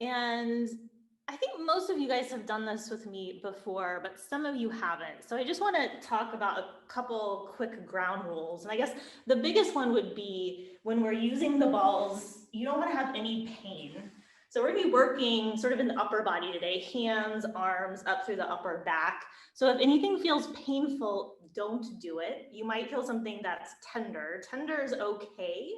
And I think most of you guys have done this with me before, but some of you haven't. So I just want to talk about a couple quick ground rules. And I guess the biggest one would be when we're using the balls, you don't want to have any pain. So we're going to be working sort of in the upper body today, hands, arms, up through the upper back. So if anything feels painful, don't do it. You might feel something that's tender. Tender is okay,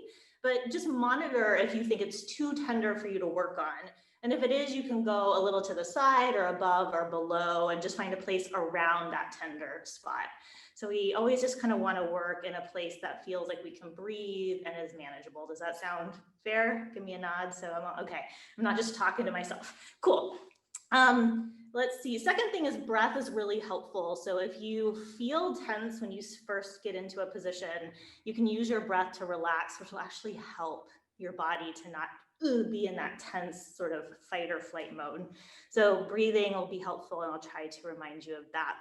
but just monitor if you think it's too tender for you to work on. And if it is, you can go a little to the side or above or below and just find a place around that tender spot. So we always just kind of want to work in a place that feels like we can breathe and is manageable. Does that sound fair? Give me a nod. So I'm okay. I'm not just talking to myself. Cool. Let's see. Second thing is breath is really helpful. So if you feel tense when you first get into a position, you can use your breath to relax, which will actually help your body to not be in that tense sort of fight or flight mode. So breathing will be helpful, and I'll try to remind you of that.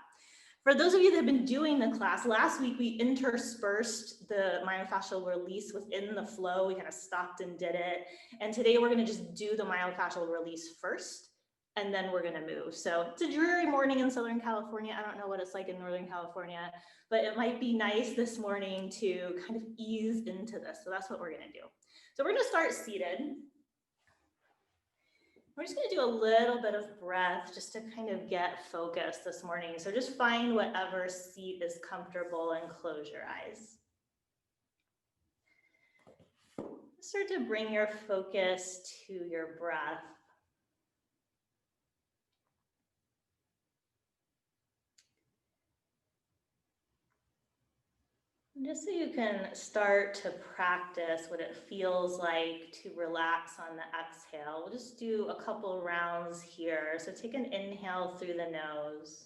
For those of you that have been doing the class, last week we interspersed the myofascial release within the flow. We kind of stopped and did it. And today we're going to just do the myofascial release first, and then we're going to move. So it's a dreary morning in Southern California. I don't know what it's like in Northern California, but it might be nice this morning to kind of ease into this. So that's what we're going to do. So we're going to start seated. We're just going to do a little bit of breath just to kind of get focused this morning. So just find whatever seat is comfortable and close your eyes. Start to bring your focus to your breath. Just so you can start to practice what it feels like to relax on the exhale, we'll just do a couple rounds here. So take an inhale through the nose.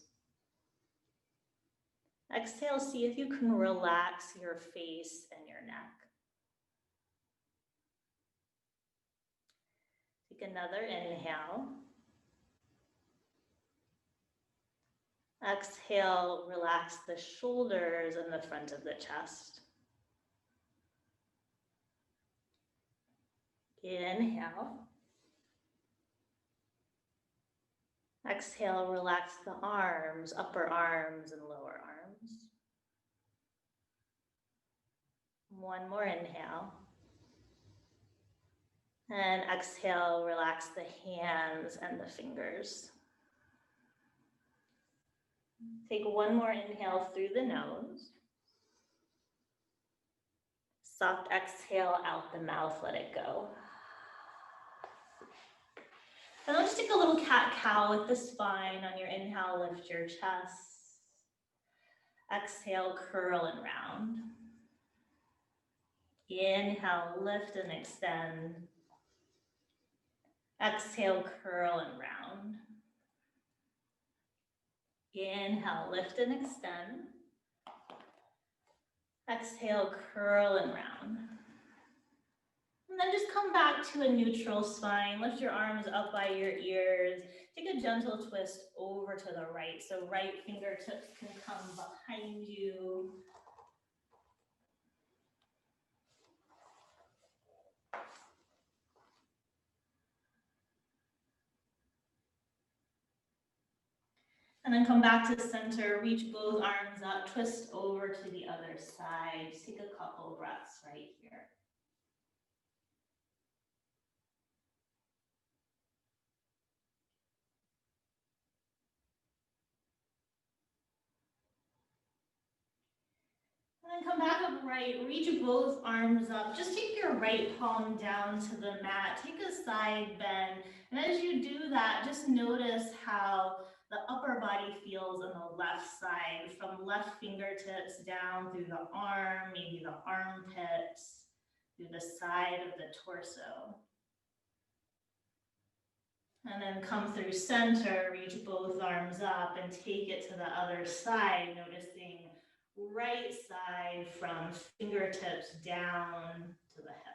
Exhale, see if you can relax your face and your neck. Take another inhale. Exhale, relax the shoulders and the front of the chest. Inhale. Exhale, relax the arms, upper arms and lower arms. One more inhale. And exhale, relax the hands and the fingers. Take one more inhale through the nose. Soft exhale out the mouth, let it go. And then just take a little cat-cow with the spine. On your inhale, lift your chest. Exhale, curl and round. Inhale, lift and extend. Exhale, curl and round. Inhale, lift and extend. Exhale, curl and round. And then just come back to a neutral spine. Lift your arms up by your ears. Take a gentle twist over to the right. So right fingertips can come behind you. And then come back to center, reach both arms up, twist over to the other side. Just take a couple breaths right here. And then come back upright, reach both arms up. Just take your right palm down to the mat. Take a side bend. And as you do that, just notice how the upper body feels on the left side, from left fingertips down through the arm, maybe the armpits, through the side of the torso. And then come through center, reach both arms up and take it to the other side, noticing right side from fingertips down to the hip.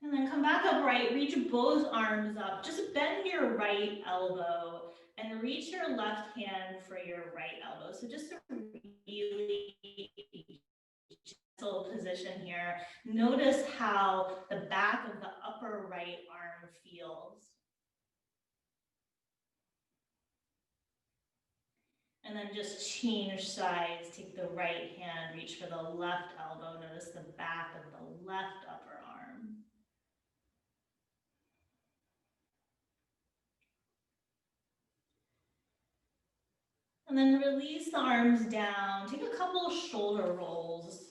And then come back upright, reach both arms up. Just bend your right elbow and reach your left hand for your right elbow. So just a really position here. Notice how the back of the upper right arm feels. And then just change sides, take the right hand, reach for the left elbow, notice the back of the left upper arm. And then release the arms down, take a couple of shoulder rolls,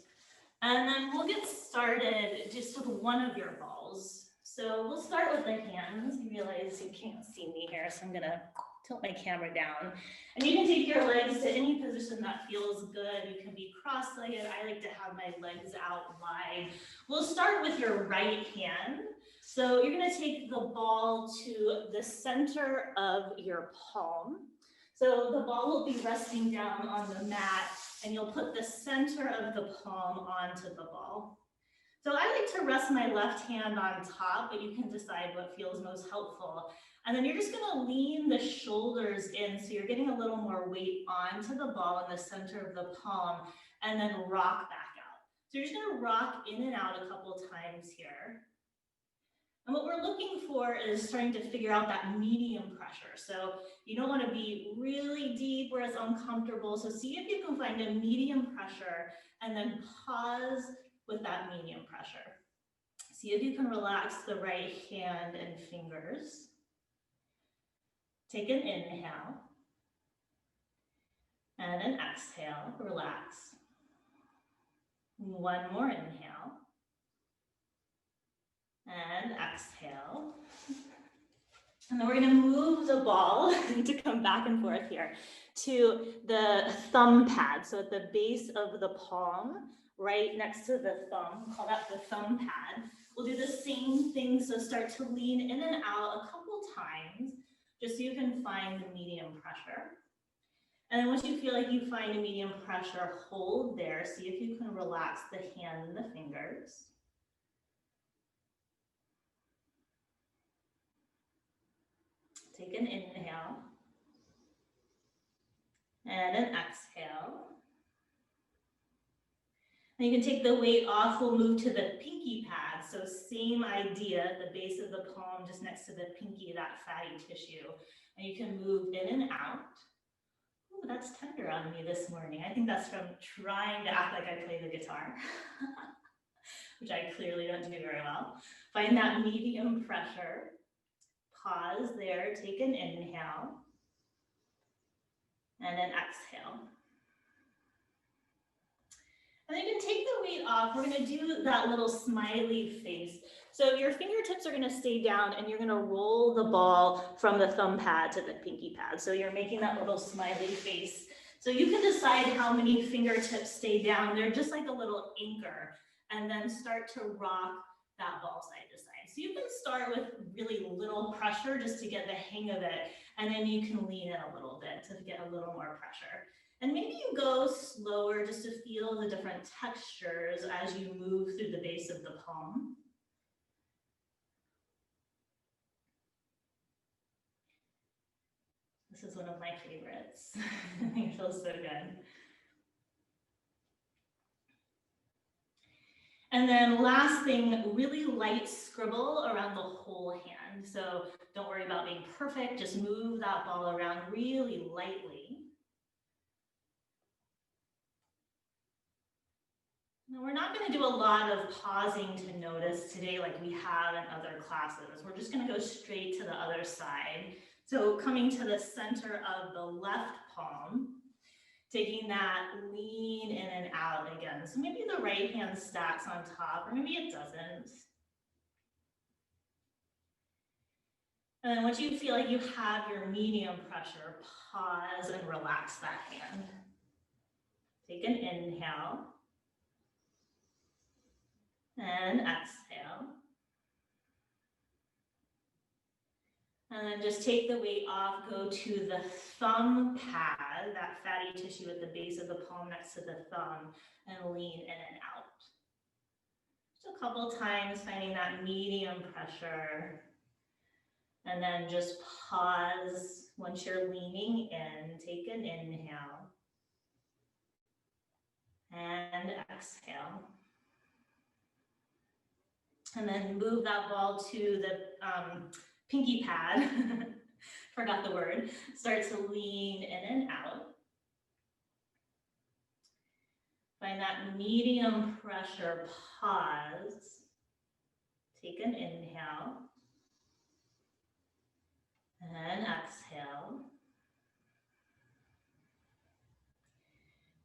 and then we'll get started just with one of your balls. So we'll start with the hands. You realize you can't see me here, so I'm gonna tilt my camera down. And you can take your legs to any position that feels good. You can be cross-legged. I like to have my legs out wide. We'll start with your right hand. So you're gonna take the ball to the center of your palm. So the ball will be resting down on the mat, and you'll put the center of the palm onto the ball. So I like to rest my left hand on top, but you can decide what feels most helpful. And then you're just gonna lean the shoulders in, so you're getting a little more weight onto the ball in the center of the palm, and then rock back out. So you're just gonna rock in and out a couple times here. And what we're looking for is starting to figure out that medium pressure. So you don't want to be really deep where it's uncomfortable. So see if you can find a medium pressure and then pause with that medium pressure. See if you can relax the right hand and fingers. Take an inhale and an exhale, relax. One more inhale. And exhale. And then we're going to move the ball to come back and forth here to the thumb pad. So at the base of the palm, right next to the thumb, call that the thumb pad. We'll do the same thing. So start to lean in and out a couple times, just so you can find the medium pressure. And then once you feel like you find a medium pressure, hold there. See if you can relax the hand and the fingers. Take an inhale and an exhale. And you can take the weight off. We'll move to the pinky pad. So same idea, the base of the palm just next to the pinky, that fatty tissue. And you can move in and out. Ooh, that's tender on me this morning. I think that's from trying to act like I play the guitar, which I clearly don't do very well. Find that medium pressure. Pause there, take an inhale and an exhale. And then you can take the weight off. We're going to do that little smiley face. So your fingertips are going to stay down and you're going to roll the ball from the thumb pad to the pinky pad. So you're making that little smiley face. So you can decide how many fingertips stay down. They're just like a little anchor, and then start to rock that ball side to side. So you can start with really little pressure just to get the hang of it, and then you can lean in a little bit to get a little more pressure. And maybe you go slower just to feel the different textures as you move through the base of the palm. This is one of my favorites. It feels so good. And then last thing, really light scribble around the whole hand. So don't worry about being perfect, just move that ball around really lightly. Now we're not going to do a lot of pausing to notice today like we have in other classes. We're just going to go straight to the other side. So coming to the center of the left palm, taking that lean in and out again. So maybe the right hand stacks on top, or maybe it doesn't. And then once you feel like you have your medium pressure, pause and relax that hand. Take an inhale and exhale. And then just take the weight off, go to the thumb pad, that fatty tissue at the base of the palm next to the thumb, and lean in and out. Just a couple times, finding that medium pressure. And then just pause once you're leaning in, take an inhale and exhale. And then move that ball to the pinky pad. Forgot the word. Start to lean in and out. Find that medium pressure pause. Take an inhale. And exhale.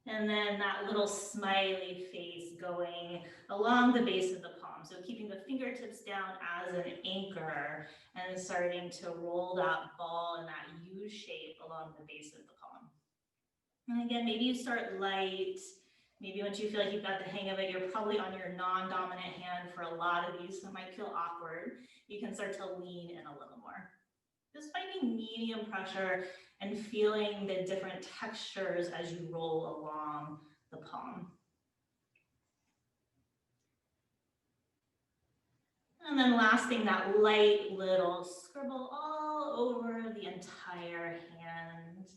And then that little smiley face going along the base of the palm. So keeping the fingertips down as an anchor and starting to roll that ball in that U shape along the base of the palm. And again, maybe you start light. Maybe once you feel like you've got the hang of it, you're probably on your non-dominant hand for a lot of you, so it might feel awkward. You can start to lean in a little more. Just finding medium pressure and feeling the different textures as you roll along the palm. And then last thing, that light little scribble all over the entire hand.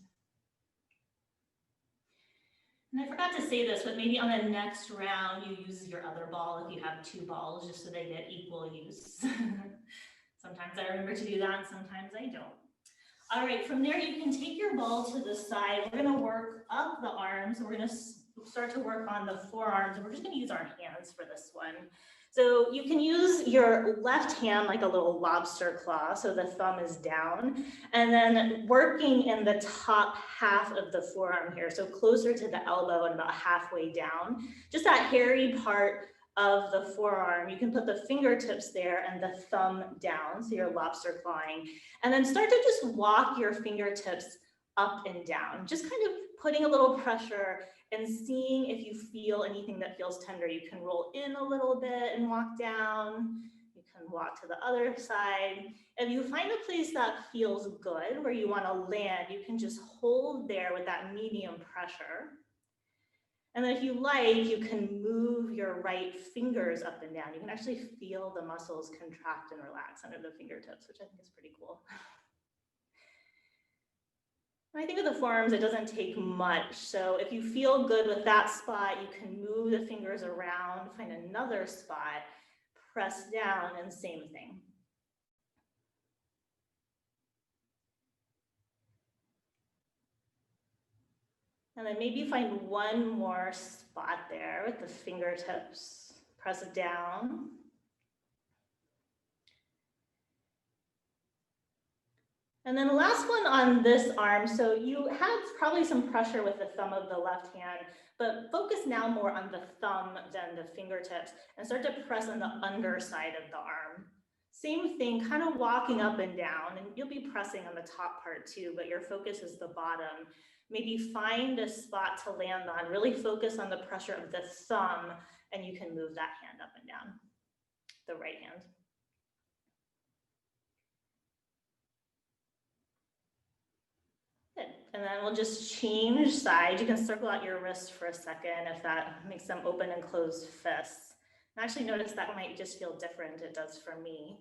And I forgot to say this, but maybe on the next round, you use your other ball if you have two balls, just so they get equal use. Sometimes I remember to do that, and sometimes I don't. All right, from there, you can take your ball to the side. We're gonna work up the arms. We're gonna start to work on the forearms, and we're just gonna use our hands for this one. So you can use your left hand like a little lobster claw, so the thumb is down, and then working in the top half of the forearm here, so closer to the elbow and about halfway down, just that hairy part of the forearm. You can put the fingertips there and the thumb down, so you're lobster clawing, and then start to just walk your fingertips up and down, just kind of putting a little pressure and seeing if you feel anything that feels tender. You can roll in a little bit and walk down. You can walk to the other side. If you find a place that feels good, where you want to land, you can just hold there with that medium pressure. And then if you like, you can move your right fingers up and down. You can actually feel the muscles contract and relax under the fingertips, which I think is pretty cool. When I think of the forearms, it doesn't take much. So if you feel good with that spot, you can move the fingers around, find another spot, press down, and same thing. And then maybe find one more spot there with the fingertips. Press it down. And then the last one on this arm, so you had probably some pressure with the thumb of the left hand, but focus now more on the thumb than the fingertips and start to press on the underside of the arm. Same thing, kind of walking up and down, and you'll be pressing on the top part too, but your focus is the bottom. Maybe find a spot to land on, really focus on the pressure of the thumb, and you can move that hand up and down, the right hand. Good. And then we'll just change sides. You can circle out your wrist for a second if that makes them open and close fists. And actually notice that might just feel different. It does for me.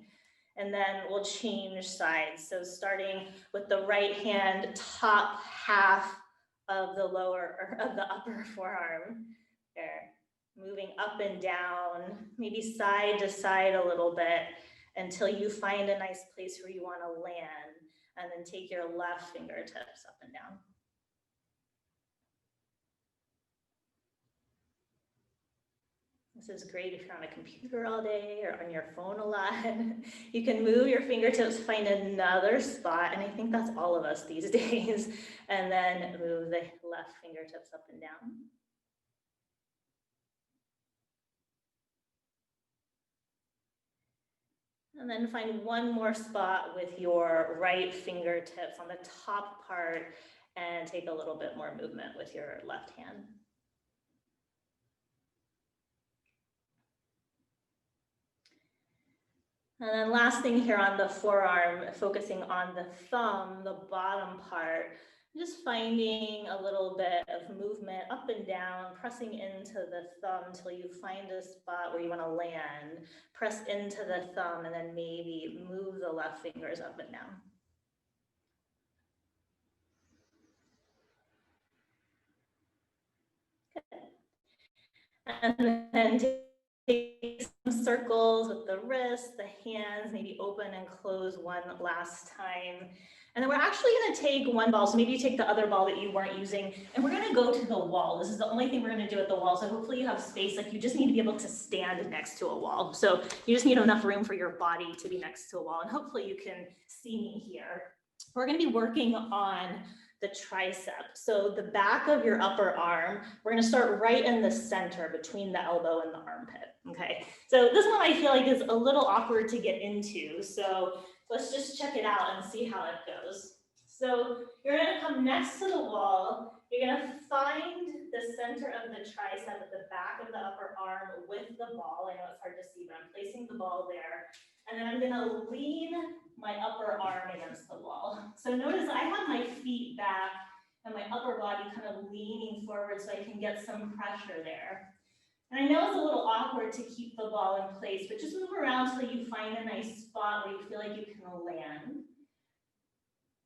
And then we'll change sides. So starting with the right hand, top half of the lower or of the upper forearm there, moving up and down, maybe side to side a little bit until you find a nice place where you want to land. And then take your left fingertips up and down. This is great if you're on a computer all day or on your phone a lot. You can move your fingertips, find another spot, and I think that's all of us these days, and then move the left fingertips up and down. And then find one more spot with your right fingertips on the top part and take a little bit more movement with your left hand. And then last thing here on the forearm, focusing on the thumb, the bottom part, just finding a little bit of movement up and down, pressing into the thumb until you find a spot where you want to land. Press into the thumb and then maybe move the left fingers up and down. Good. And then take circles with the wrists, the hands, maybe open and close one last time. And then we're actually going to take one ball. So maybe you take the other ball that you weren't using, and we're going to go to the wall. This is the only thing we're going to do at the wall. So hopefully you have space. Like you just need to be able to stand next to a wall. So you just need enough room for your body to be next to a wall. And hopefully you can see me here. We're going to be working on the tricep. So the back of your upper arm, we're going to start right in the center between the elbow and the armpit. Okay. So this one I feel like is a little awkward to get into. So let's just check it out and see how it goes. So you're going to come next to the wall. You're going to find the center of the tricep at the back of the upper arm with the ball. I know it's hard to see, but I'm placing the ball there. And then I'm going to lean my upper arm against the wall. So notice I have my feet back and my upper body kind of leaning forward so I can get some pressure there. And I know it's a little awkward to keep the ball in place, but just move around till you find a nice spot where you feel like you can land.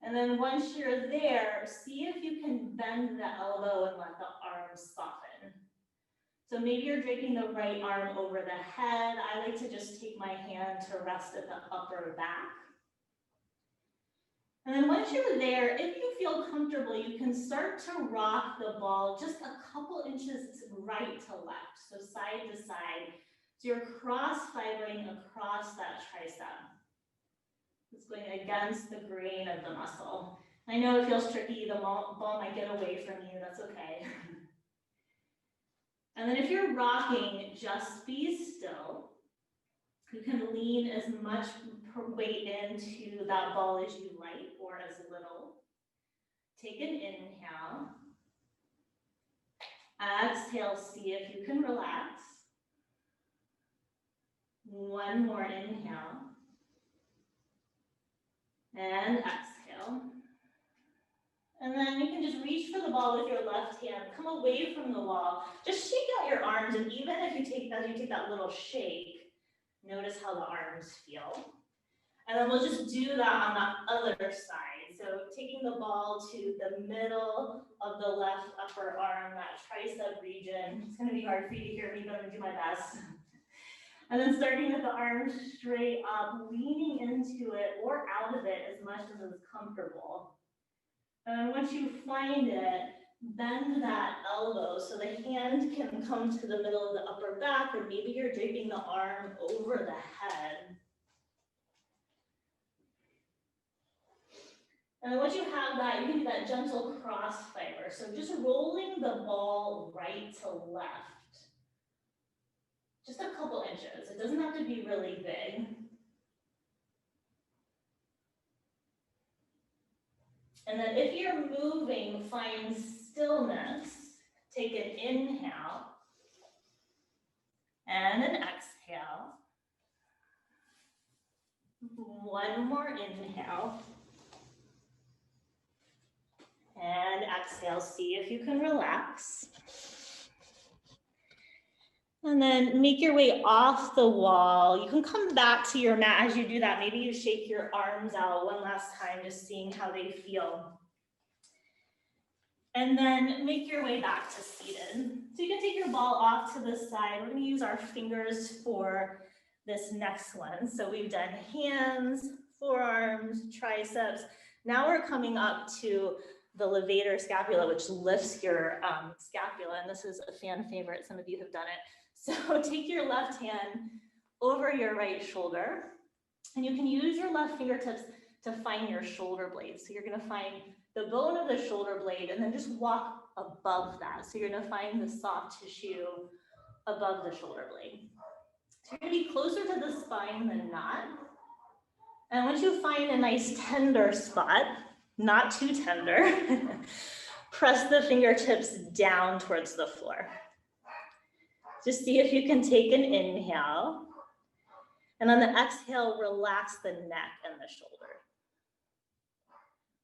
And then once you're there, see if you can bend the elbow and let the arm soften. So maybe you're draping the right arm over the head. I like to just take my hand to rest at the upper back. And then once you're there, if you feel comfortable, you can start to rock the ball just a couple inches right to left, so side to side. So you're cross-fibering across that tricep. It's going against the grain of the muscle. I know it feels tricky, the ball might get away from you, that's okay. And then if you're rocking, just be still. You can lean as much weight into that ball as you like, or as little. Take an inhale. Exhale, see if you can relax. One more inhale. And exhale. And then you can just reach for the ball with your left hand. Come away from the wall. Just shake out your arms, and even if you take that little shake, notice how the arms feel. And then we'll just do that on the other side. So taking the ball to the middle of the left upper arm, that tricep region. It's going to be hard for you to hear me, but I'm going to do my best. And then starting with the arms straight up, leaning into it or out of it as much as is comfortable. And then once you find it, bend that elbow so the hand can come to the middle of the upper back, or maybe you're draping the arm over the head. And then once you have that, you can do that gentle cross fiber. So just rolling the ball right to left. Just a couple inches. It doesn't have to be really big. And then if you're moving, find stillness. Take an inhale and an exhale. One more inhale. And exhale, see if you can relax. And then make your way off the wall. You can come back to your mat as you do that. Maybe you shake your arms out one last time, just seeing how they feel. And then make your way back to seated. So you can take your ball off to the side. We're going to use our fingers for this next one. So we've done hands, forearms, triceps. Now we're coming up to the levator scapula, which lifts your scapula. And this is a fan favorite. Some of you have done it. So take your left hand over your right shoulder, and you can use your left fingertips to find your shoulder blade. So you're going to find the bone of the shoulder blade and then just walk above that. So you're going to find the soft tissue above the shoulder blade. So you're going to be closer to the spine than not. And once you find a nice tender spot, not too tender, press the fingertips down towards the floor. Just see if you can take an inhale. And on the exhale, relax the neck and the shoulder.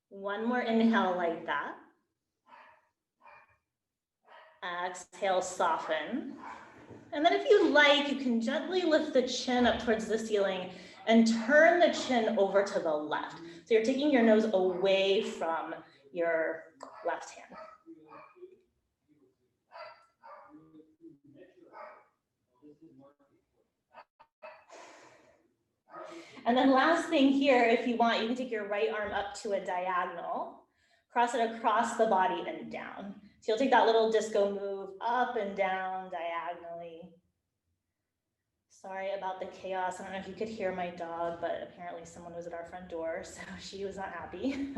One more inhale like that. Exhale, soften. And then if you like, you can gently lift the chin up towards the ceiling and turn the chin over to the left. So you're taking your nose away from your left hand. And then last thing here, if you want, you can take your right arm up to a diagonal, cross it across the body and down. So you'll take that little disco move up and down diagonally. Sorry about the chaos. I don't know if you could hear my dog, but apparently someone was at our front door, so she was not happy.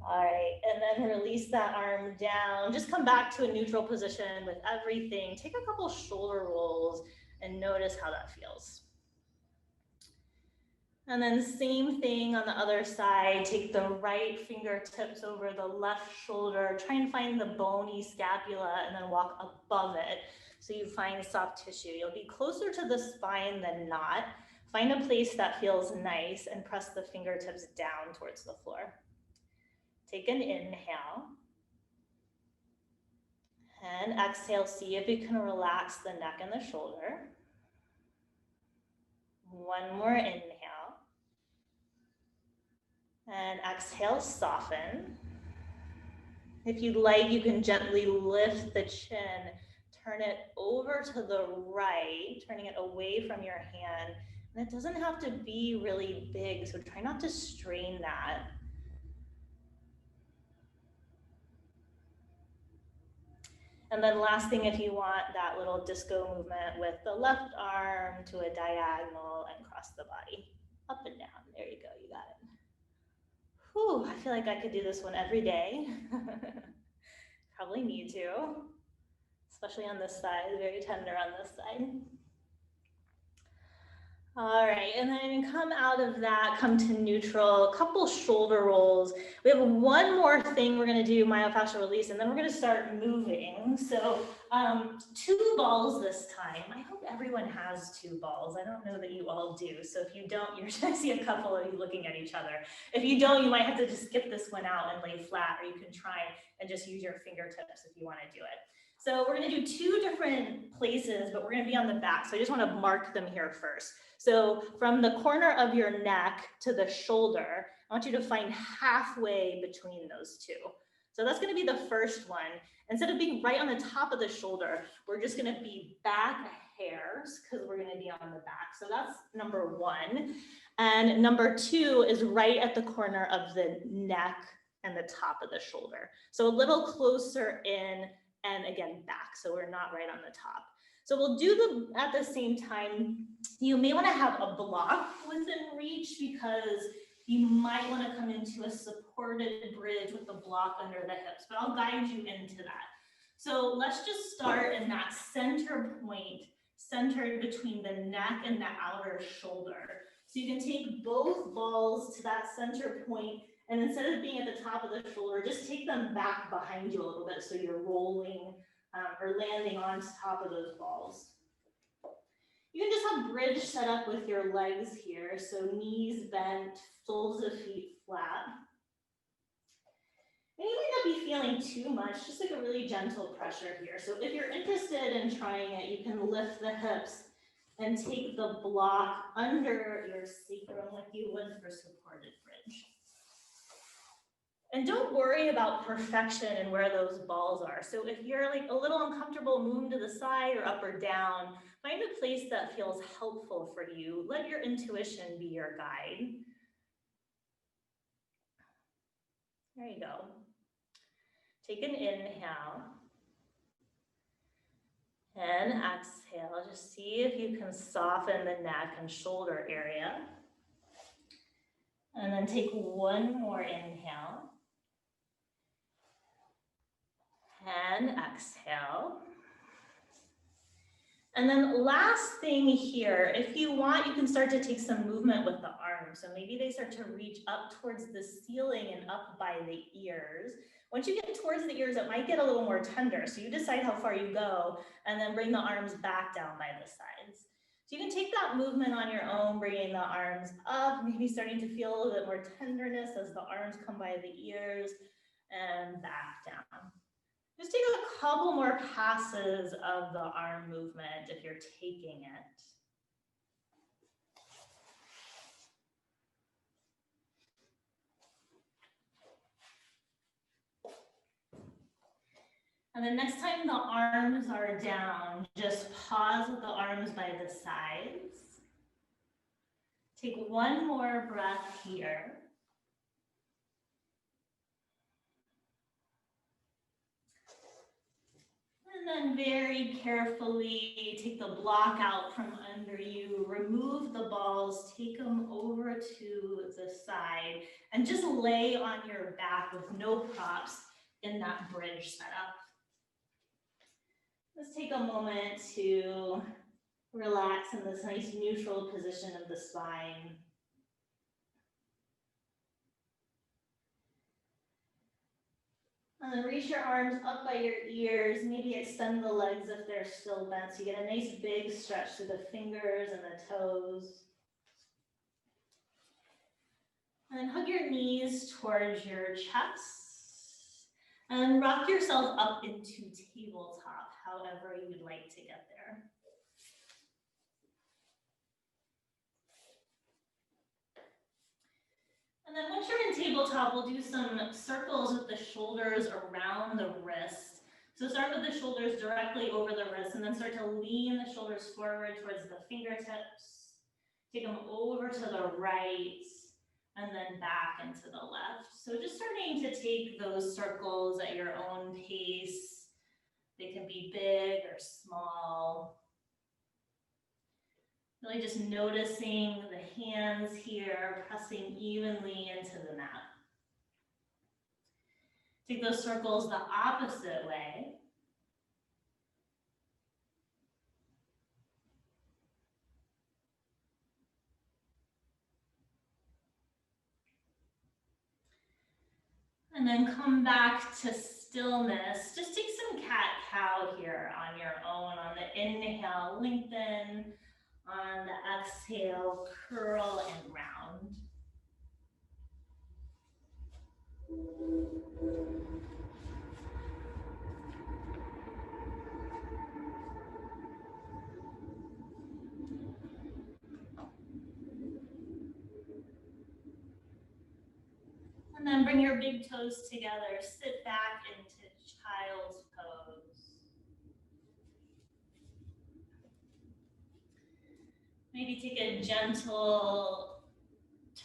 All right, and then release that arm down. Just come back to a neutral position with everything. Take a couple shoulder rolls and notice how that feels. And then same thing on the other side. Take the right fingertips over the left shoulder. Try and find the bony scapula and then walk above it so you find soft tissue. You'll be closer to the spine than not. Find a place that feels nice and press the fingertips down towards the floor. Take an inhale. And exhale, see if you can relax the neck and the shoulder. One more inhale. And exhale, soften. If you'd like, you can gently lift the chin, turn it over to the right, turning it away from your hand. And it doesn't have to be really big, so try not to strain that. And then last thing, if you want that little disco movement with the left arm to a diagonal and cross the body up and down. There you go, you got it. Whew, I feel like I could do this one every day. Probably need to, especially on this side, very tender on this side. All right, and then come out of that, come to neutral, a couple shoulder rolls. We have one more thing we're gonna do, myofascial release, and then we're gonna start moving. So 2 balls this time. I hope everyone has 2 balls. I don't know that you all do. So if you don't, you're gonna see a couple of you looking at each other. If you don't, you might have to just skip this one out and lay flat, or you can try and just use your fingertips if you wanna do it. So we're gonna do 2 different places, but we're gonna be on the back. So I just wanna mark them here first. So from the corner of your neck to the shoulder, I want you to find halfway between those 2. So that's gonna be the first one. Instead of being right on the top of the shoulder, we're just gonna be back hairs because we're gonna be on the back. So that's number 1. And number 2 is right at the corner of the neck and the top of the shoulder. So a little closer in and again back. So we're not right on the top. So we'll do them at the same time. You may want to have a block within reach because you might want to come into a supported bridge with the block under the hips, but I'll guide you into that. So let's just start in that center point, centered between the neck and the outer shoulder. So you can take both balls to that center point, and instead of being at the top of the shoulder, just take them back behind you a little bit so you're rolling or landing on top of those balls. You can just have bridge set up with your legs here, so knees bent, soles of feet flat. And you might not be feeling too much, just like a really gentle pressure here. So if you're interested in trying it, you can lift the hips and take the block under your sacrum like you would for supported bridge. And don't worry about perfection and where those balls are. So if you're like a little uncomfortable, move to the side or up or down, find a place that feels helpful for you. Let your intuition be your guide. There you go. Take an inhale and exhale. Just see if you can soften the neck and shoulder area. And then take one more inhale. And exhale. And then last thing here, if you want, you can start to take some movement with the arms. So maybe they start to reach up towards the ceiling and up by the ears. Once you get towards the ears, it might get a little more tender. So you decide how far you go and then bring the arms back down by the sides. So you can take that movement on your own, bringing the arms up, maybe starting to feel a little bit more tenderness as the arms come by the ears and back down. Just take a couple more passes of the arm movement if you're taking it. And then next time the arms are down, just pause with the arms by the sides. Take one more breath here. And then very carefully take the block out from under you, remove the balls, take them over to the side, and just lay on your back with no props in that bridge setup. Let's take a moment to relax in this nice neutral position of the spine. And then reach your arms up by your ears, maybe extend the legs if they're still bent, so you get a nice big stretch to the fingers and the toes. And then hug your knees towards your chest. And rock yourself up into tabletop, however you'd like to get there. And then once you're in tabletop, we'll do some circles with the shoulders around the wrist. So start with the shoulders directly over the wrist and then start to lean the shoulders forward towards the fingertips. Take them over to the right and then back and to the left. So just starting to take those circles at your own pace. They can be big or small. Really just noticing the hands here, pressing evenly into the mat. Take those circles the opposite way. And then come back to stillness. Just take some cat-cow here on your own. On the inhale, lengthen. On the exhale, curl and round. And then bring your big toes together. Sit back into child's pose. Maybe take a gentle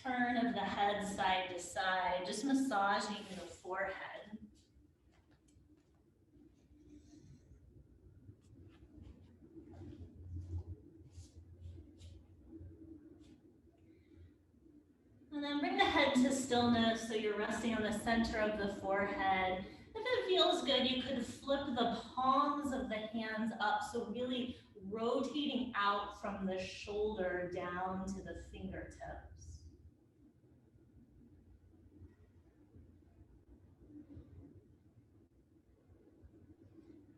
turn of the head side to side, just massaging the forehead. And then bring the head to stillness so you're resting on the center of the forehead. If it feels good, you could flip the palms of the hands up, so really rotating out from the shoulder down to the fingertips.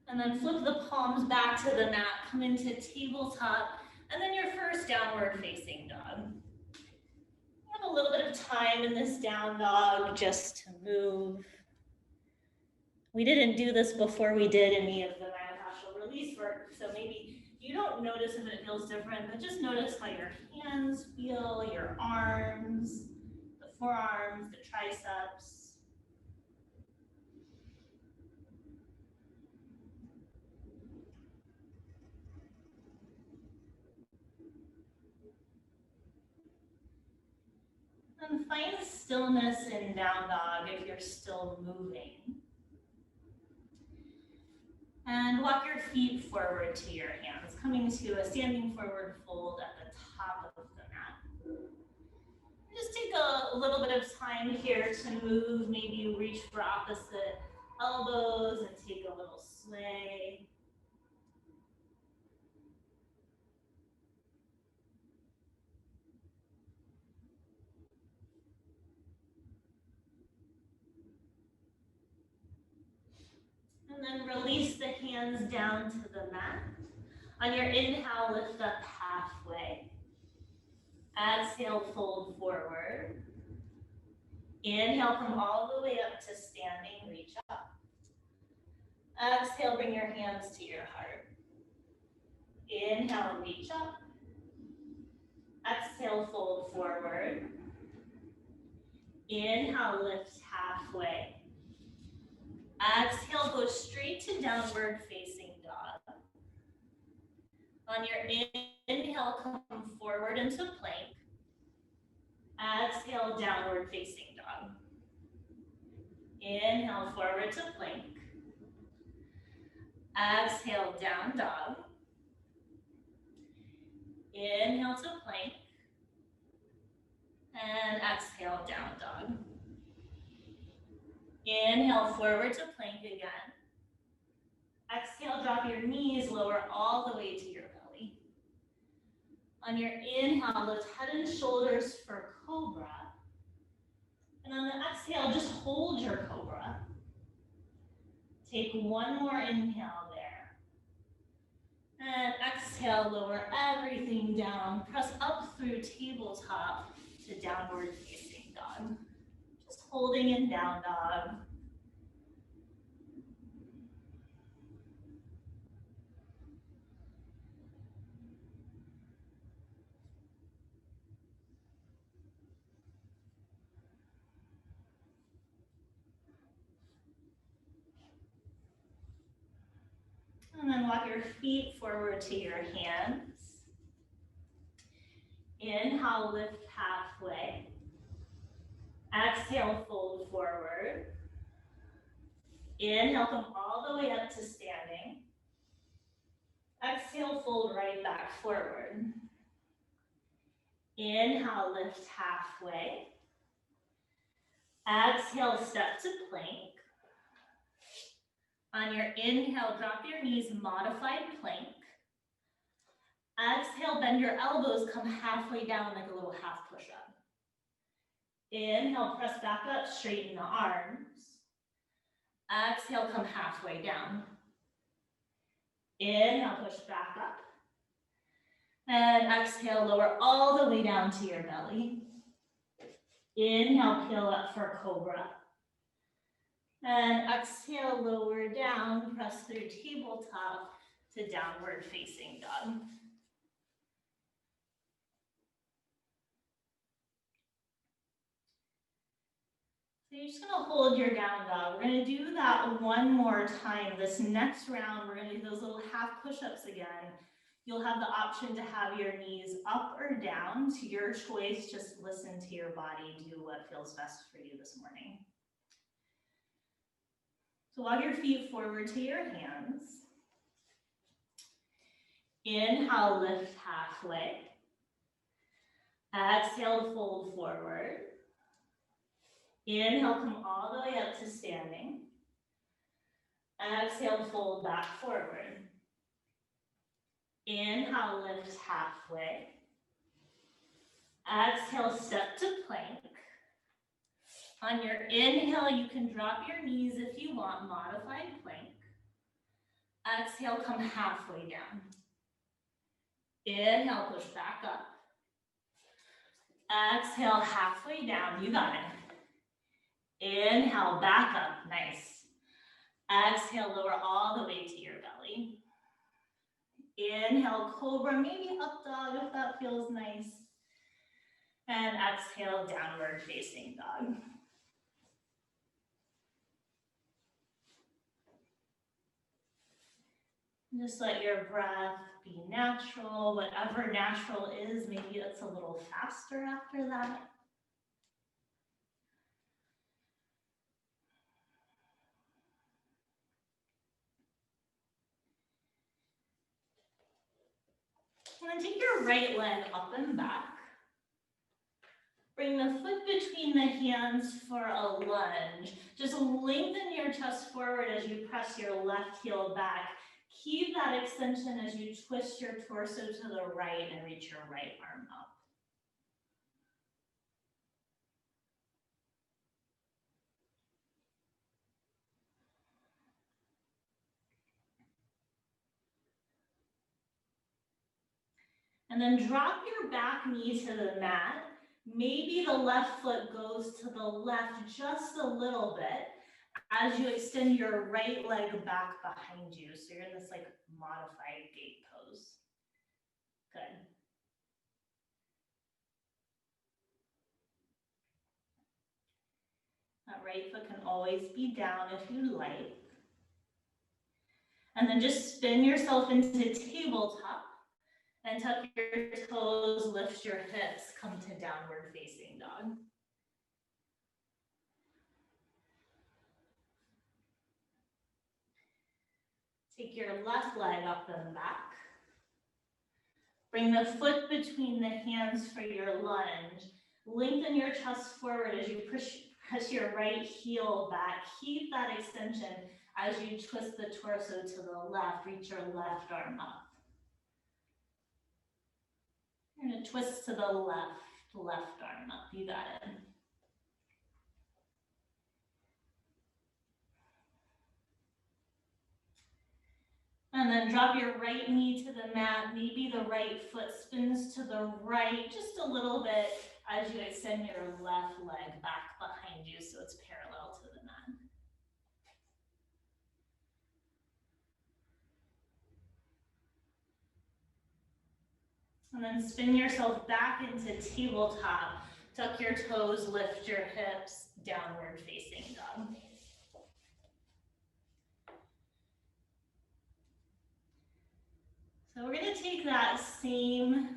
And then flip the palms back to the mat, come into tabletop, and then your first downward facing dog. You have a little bit of time in this down dog just to move. We didn't do this before we did any of the myofascial release work, so maybe you don't notice if it feels different, but just notice how your hands feel, your arms, the forearms, the triceps. And find stillness in down dog if you're still moving. And walk your feet forward to your hands, coming to a standing forward fold at the top of the mat. Just take a little bit of time here to move. Maybe you reach for opposite elbows and take a little sway. And then release the hands down to the mat. On your inhale, lift up halfway. Exhale, fold forward. Inhale, come all the way up to standing, reach up. Exhale, bring your hands to your heart. Inhale, reach up. Exhale, fold forward. Inhale, lift halfway. Exhale, go straight to downward facing dog. On your inhale, come forward into plank. Exhale, downward facing dog. Inhale, forward to plank. Exhale, down dog. Inhale to plank. And exhale, down dog. Inhale, forward to plank again. Exhale, drop your knees, lower all the way to your belly. On your inhale, lift head and shoulders for cobra. And on the exhale, just hold your cobra. Take one more inhale there. And exhale, lower everything down. Press up through tabletop to downward facing dog. Just holding in down dog. And then walk your feet forward to your hands. Inhale, lift halfway. Exhale, fold forward. Inhale, come all the way up to standing. Exhale, fold right back forward. Inhale, lift halfway. Exhale, step to plank. On your inhale, drop your knees, modified plank. Exhale, bend your elbows, come halfway down like a little half push-up. Inhale, press back up, straighten the arms. Exhale, come halfway down. Inhale, push back up. And exhale, lower all the way down to your belly. Inhale, peel up for cobra. And exhale, lower down, press through tabletop to downward facing dog. So you're just gonna hold your down dog. We're gonna do that one more time. This next round, we're gonna do those little half push-ups again. You'll have the option to have your knees up or down, to your choice. Just listen to your body, do what feels best for you this morning. So walk your feet forward to your hands. Inhale, lift halfway. Exhale, fold forward. Inhale, come all the way up to standing. Exhale, fold back forward. Inhale, lift halfway. Exhale, step to plank. On your inhale, you can drop your knees if you want, modified plank. Exhale, come halfway down. Inhale, push back up. Exhale, halfway down, you got it. Inhale, back up, nice. Exhale, lower all the way to your belly. Inhale, cobra, maybe up dog if that feels nice. And exhale, downward facing dog. Just let your breath be natural, whatever natural is, maybe it's a little faster after that. And then take your right leg up and back. Bring the foot between the hands for a lunge. Just lengthen your chest forward as you press your left heel back. Keep that extension as you twist your torso to the right and reach your right arm up. And then drop your back knee to the mat. Maybe the left foot goes to the left just a little bit as you extend your right leg back behind you. So you're in this like modified gate pose. Good. That right foot can always be down if you like. And then just spin yourself into tabletop. And tuck your toes, lift your hips, come to downward facing dog. Take your left leg up and back. Bring the foot between the hands for your lunge. Lengthen your chest forward as you press your right heel back. Keep that extension as you twist the torso to the left. Reach your left arm up. You're going to twist to the left arm up. You got it. And then drop your right knee to the mat. Maybe the right foot spins to the right just a little bit as you extend your left leg back behind you so it's parallel to the mat. And then spin yourself back into tabletop. Tuck your toes, lift your hips, downward facing dog. So we're going to take that same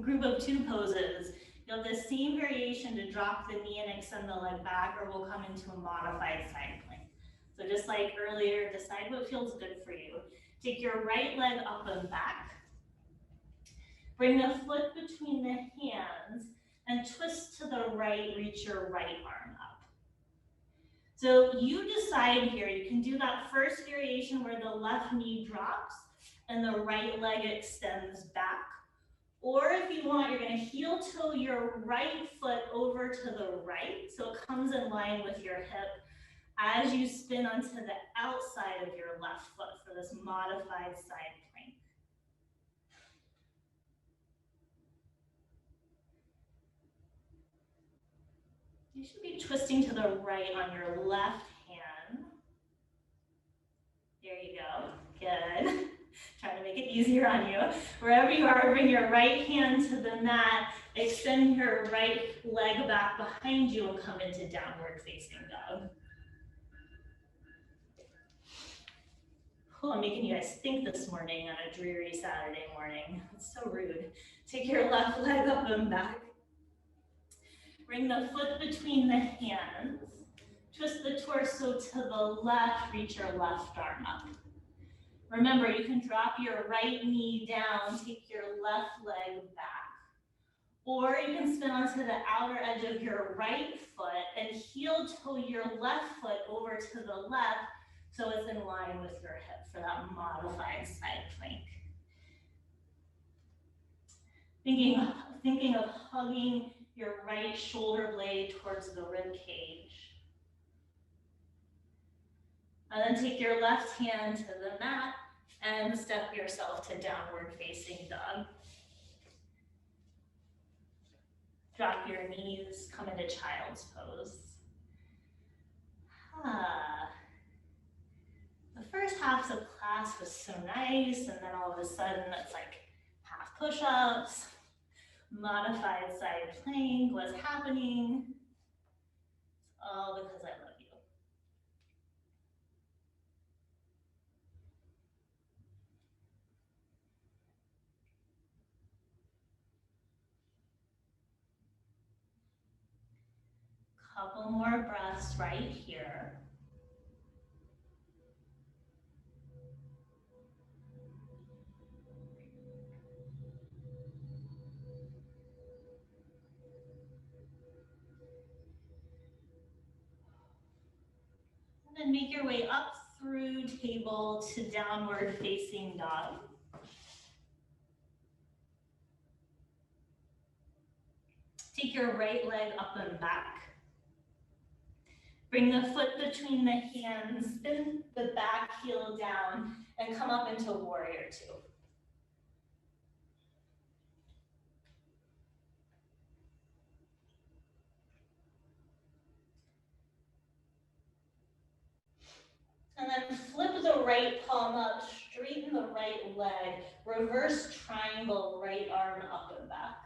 group of two poses. You'll have the same variation to drop the knee and extend the leg back, or we'll come into a modified side plank. So just like earlier, decide what feels good for you. Take your right leg up and back. Bring the foot between the hands and twist to the right, reach your right arm up. So you decide here, you can do that first variation where the left knee drops and the right leg extends back. Or if you want, you're going to heel toe your right foot over to the right so it comes in line with your hip as you spin onto the outside of your left foot for this modified side plank. You should be twisting to the right on your left hand. There you go. Good. Trying to make it easier on you. Wherever you are, bring your right hand to the mat, extend your right leg back behind you and come into downward facing dog. Oh, I'm making you guys think this morning on a dreary Saturday morning. It's so rude. Take your left leg up and back. Bring the foot between the hands. Twist the torso to the left, reach your left arm up. Remember, you can drop your right knee down, take your left leg back. Or you can spin onto the outer edge of your right foot and heel toe your left foot over to the left so it's in line with your hip for that modified side plank. Thinking of hugging your right shoulder blade towards the rib cage. And then take your left hand to the mat and step yourself to downward facing dog. Drop your knees, come into child's pose. The first half of class was so nice, and then all of a sudden it's like half push-ups, modified side plank, what's happening? It's all because I love you. Couple more breaths right here. And then make your way up through table to downward facing dog. Take your right leg up and back. Bring the foot between the hands, spin the back heel down, and come up into warrior two. And then flip the right palm up, straighten the right leg, reverse triangle, right arm up and back.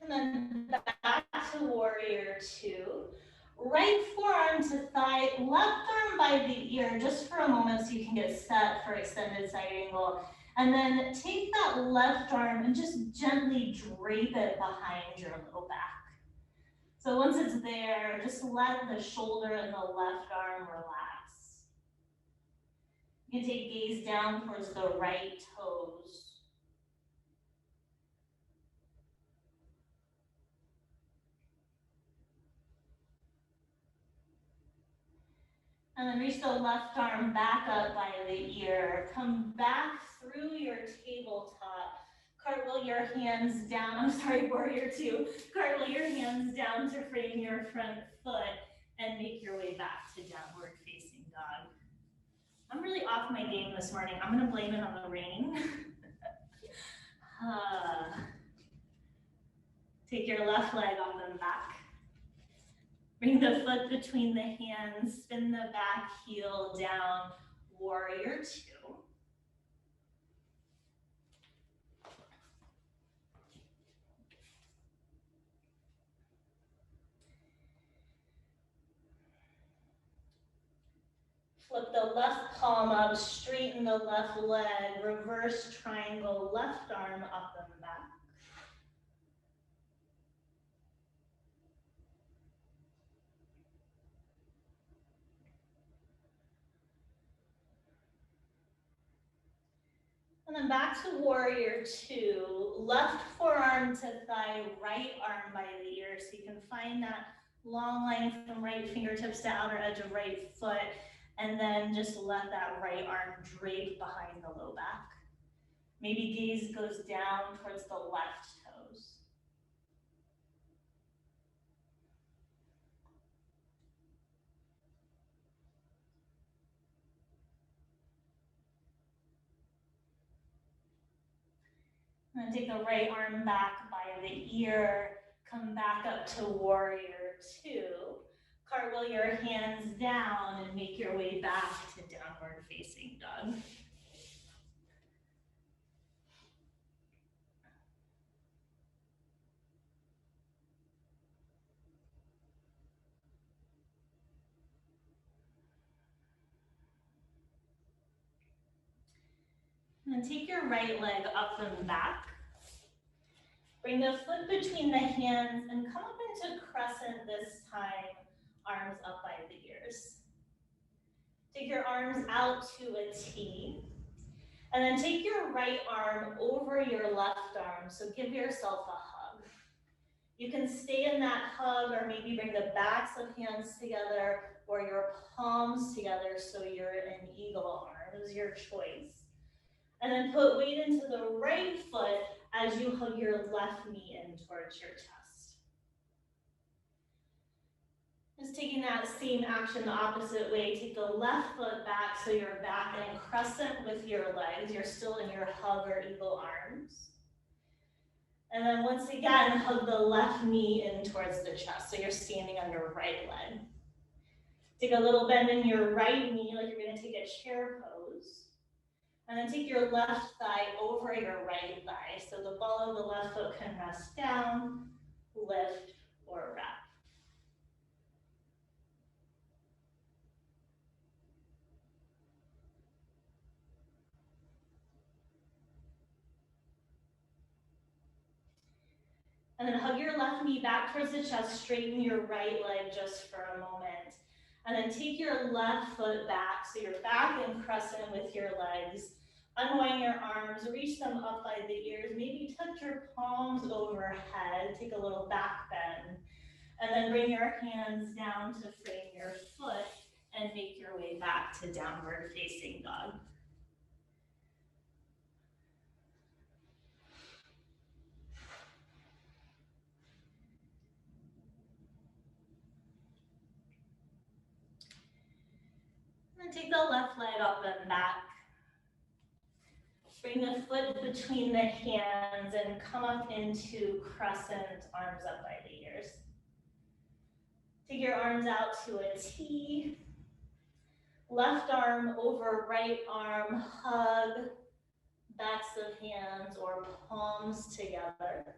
And then back to warrior two. Right forearm to thigh, left arm by the ear just for a moment so you can get set for extended side angle. And then take that left arm and just gently drape it behind your low back. So once it's there, just let the shoulder and the left arm relax. You can take gaze down towards the right toes. And then reach the left arm back up by the ear. Come back through your tabletop. Cartwheel your hands down. I'm sorry, warrior two. Cartwheel your hands down to frame your front foot and make your way back to downward facing dog. I'm really off my game this morning. I'm going to blame it on the rain. Take your left leg off the back. Bring the foot between the hands, spin the back heel down, warrior two. Flip the left palm up, straighten the left leg, reverse triangle, left arm up and back. And then back to warrior two, left forearm to thigh, right arm by the ear. So you can find that long line from right fingertips to outer edge of right foot. And then just let that right arm drape behind the low back. Maybe gaze goes down towards the left toes. And then take the right arm back by the ear, come back up to warrior two. Cartwheel your hands down and make your way back to downward facing dog. And then take your right leg up and back. Bring the foot between the hands and come up into crescent this time, arms up by the ears. Take your arms out to a T. And then take your right arm over your left arm, so give yourself a hug. You can stay in that hug or maybe bring the backs of hands together or your palms together so you're in eagle arms, your choice. And then put weight into the right foot as you hug your left knee in towards your chest. Just taking that same action the opposite way, take the left foot back so you're back in crescent with your legs. You're still in your hug or eagle arms. And then once again, hug the left knee in towards the chest so you're standing on your right leg. Take a little bend in your right knee like you're going to take a chair pose. And then take your left thigh over your right thigh so the ball of the left foot can rest down, lift, or wrap. And then hug your left knee back towards the chest, straighten your right leg just for a moment. And then take your left foot back, so you're back in crescent with your legs. Unwind your arms, reach them up by the ears, maybe touch your palms overhead, take a little back bend. And then bring your hands down to frame your foot and make your way back to downward facing dog. And then take the left leg up and back. Bring the foot between the hands and come up into crescent, arms up by the ears. Take your arms out to a T. Left arm over right arm, hug, backs of hands or palms together.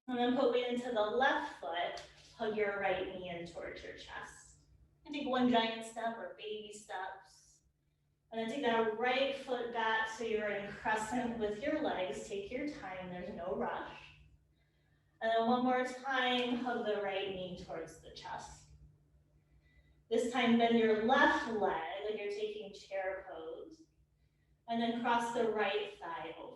And then put weight into the left foot, hug your right knee in towards your chest. And take one giant step or baby steps. And then take that right foot back so you're in crescent with your legs. Take your time, there's no rush. And then one more time, hug the right knee towards the chest. This time bend your left leg like you're taking chair pose. And then cross the right thigh over.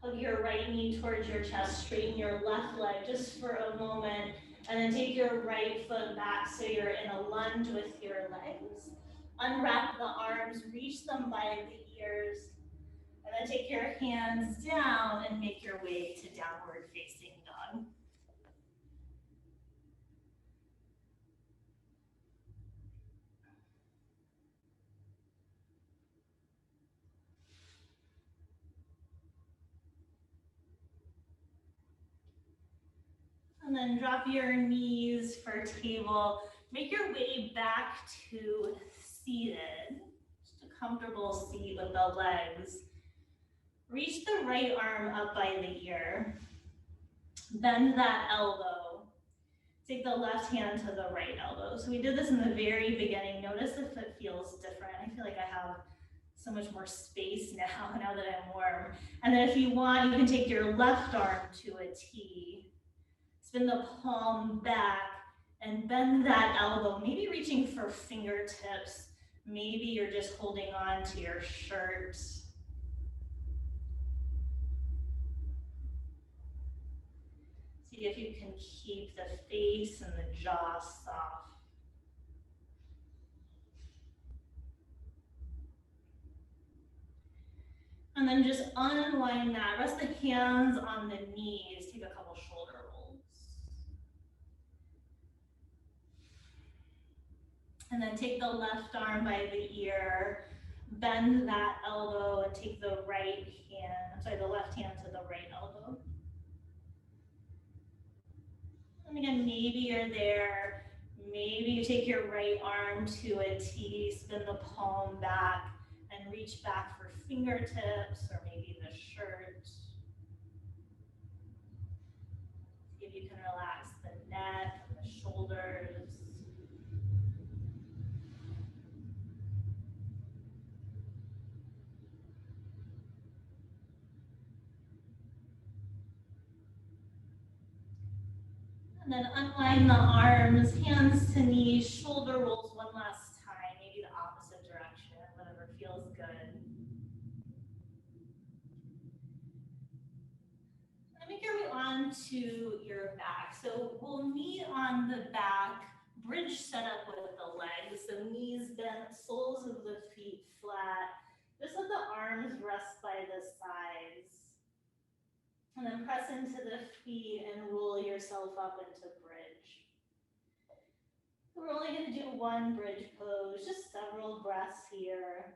Hug your right knee towards your chest, straighten your left leg just for a moment, and then take your right foot back so you're in a lunge with your legs. Unwrap the arms, reach them by the ears, and then take your hands down and make your way to downward facing dog. And then drop your knees for table. Make your way back to seated. Just a comfortable seat with the legs. Reach the right arm up by the ear. Bend that elbow. Take the left hand to the right elbow. So we did this in the very beginning. Notice if it feels different. I feel like I have so much more space now that I'm warm. And then if you want, you can take your left arm to a T. Spin the palm back and bend that elbow, maybe reaching for fingertips. Maybe you're just holding on to your shirt. See if you can keep the face and the jaw soft. And then just unwind that. Rest the hands on the knees. Take a couple shoulder rolls. And then take the left arm by the ear, bend that elbow and take the the left hand to the right elbow. And again, maybe you're there. Maybe you take your right arm to a T, spin the palm back and reach back for fingertips or maybe the shirt. See if you can relax the neck and the shoulders. And then unwind the arms, hands to knees, shoulder rolls one last time, maybe the opposite direction, whatever feels good. And make your way onto your back. So we'll meet on the back, bridge set up with the legs, so knees bent, soles of the feet flat. Just let the arms rest by the sides. And then press into the feet and roll yourself up into bridge. We're only going to do one bridge pose, just several breaths here.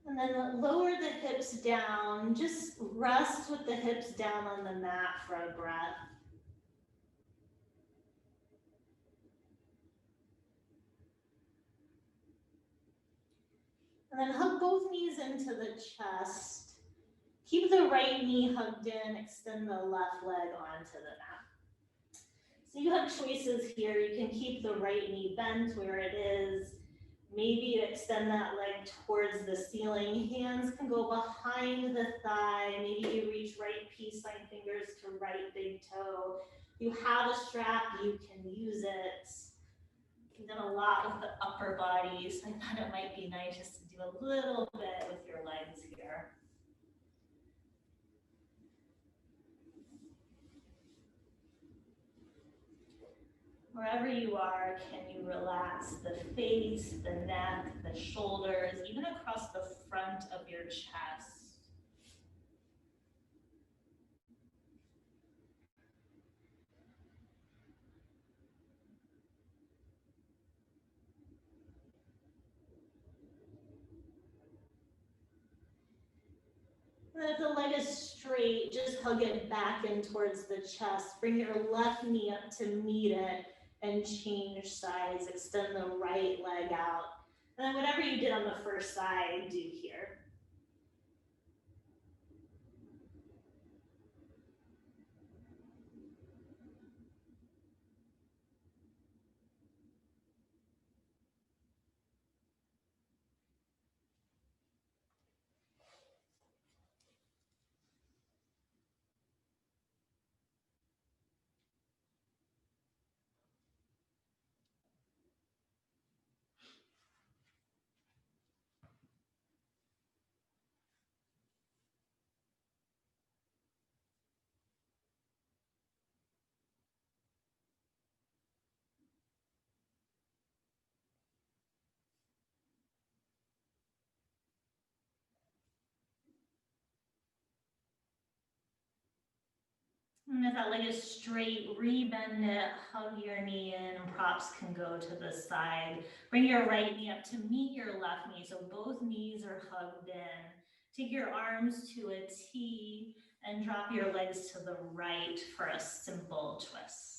And then lower the hips down, just rest with the hips down on the mat for a breath. And then hug both knees into the chest. Keep the right knee hugged in, extend the left leg onto the mat. So you have choices here. You can keep the right knee bent where it is. Maybe you extend that leg towards the ceiling. Hands can go behind the thigh. Maybe you reach right peace sign fingers to right big toe. You have a strap, you can use it. You've done a lot with the upper body, so I thought it might be nice just to do a little bit with your legs here. Wherever you are, can you relax the face, the neck, the shoulders, even across the front of your chest? then if the leg is straight, just hug it back in towards the chest. Bring your left knee up to meet it and change sides. Extend the right leg out. And then whatever you did on the first side, do here. And if that leg is straight, rebend it, hug your knee in, and props can go to the side. Bring your right knee up to meet your left knee, so both knees are hugged in. Take your arms to a T and drop your legs to the right for a simple twist.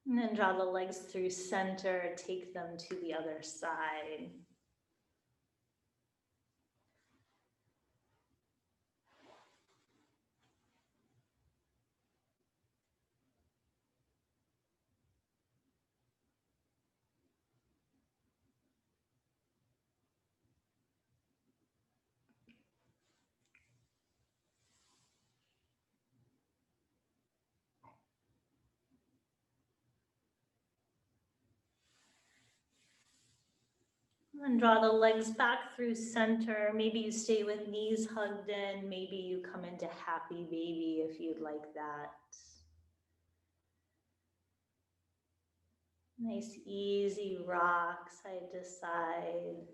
And then draw the legs through center, take them to the other side. And draw the legs back through center. Maybe you stay with knees hugged in. Maybe you come into happy baby if you'd like that. Nice easy rock side to side.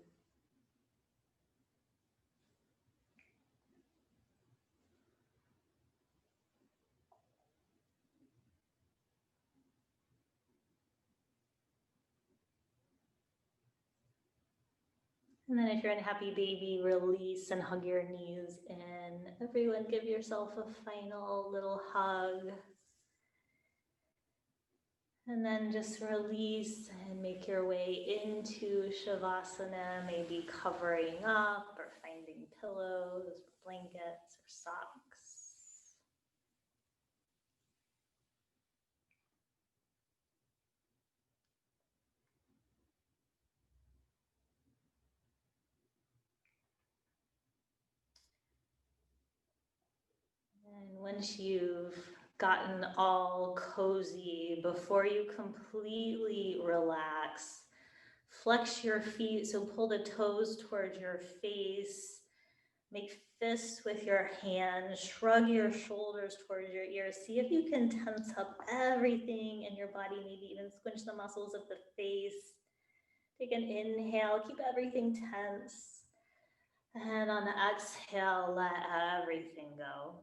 And then if you're in happy baby, release and hug your knees in. Everyone give yourself a final little hug. And then just release and make your way into Shavasana, maybe covering up or finding pillows, blankets, or socks. And once you've gotten all cozy, before you completely relax, flex your feet, so pull the toes towards your face, make fists with your hands, shrug your shoulders towards your ears. See if you can tense up everything in your body, maybe even squinch the muscles of the face. Take an inhale, keep everything tense. And on the exhale, let everything go.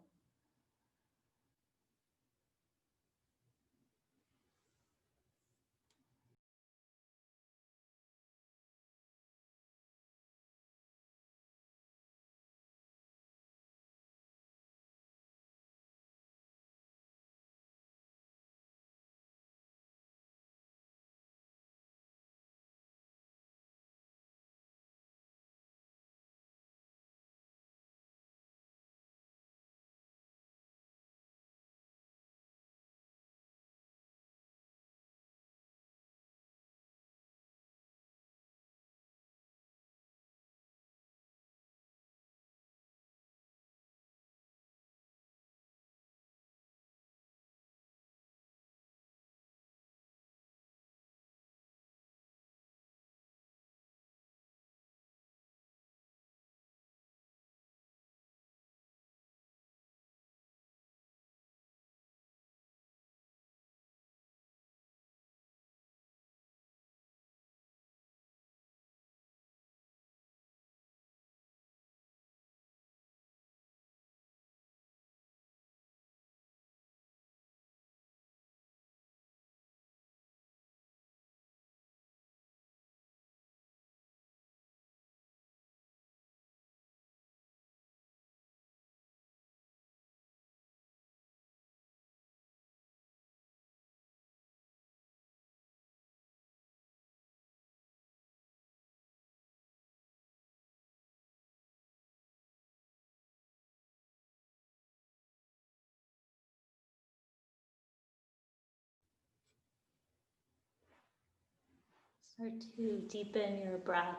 Start to deepen your breath.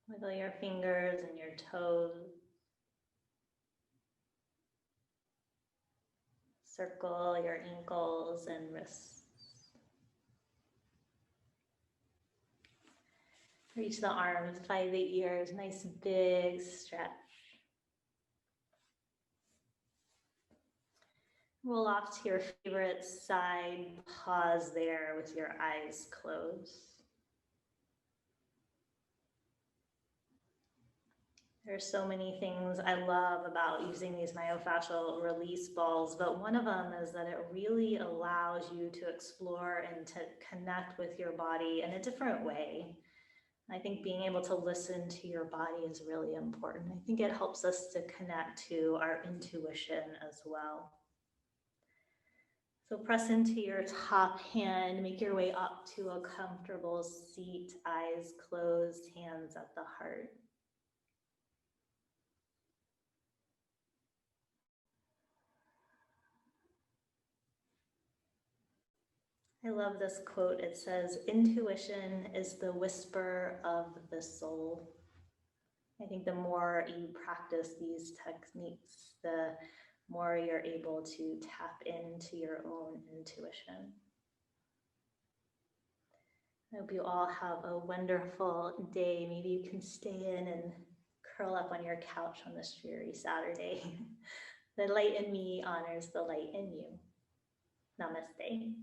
Wiggle your fingers and your toes. Circle your ankles and wrists. Reach the arms, 5-8 ears, nice big stretch. Roll off to your favorite side, pause there with your eyes closed. There are so many things I love about using these myofascial release balls, but one of them is that it really allows you to explore and to connect with your body in a different way. I think being able to listen to your body is really important. I think it helps us to connect to our intuition as well. So press into your top hand, make your way up to a comfortable seat, eyes closed, hands at the heart. I love this quote. It says, "Intuition is the whisper of the soul." I think the more you practice these techniques, the more you're able to tap into your own intuition. I hope you all have a wonderful day. Maybe you can stay in and curl up on your couch on this dreary Saturday. The light in me honors the light in you. Namaste.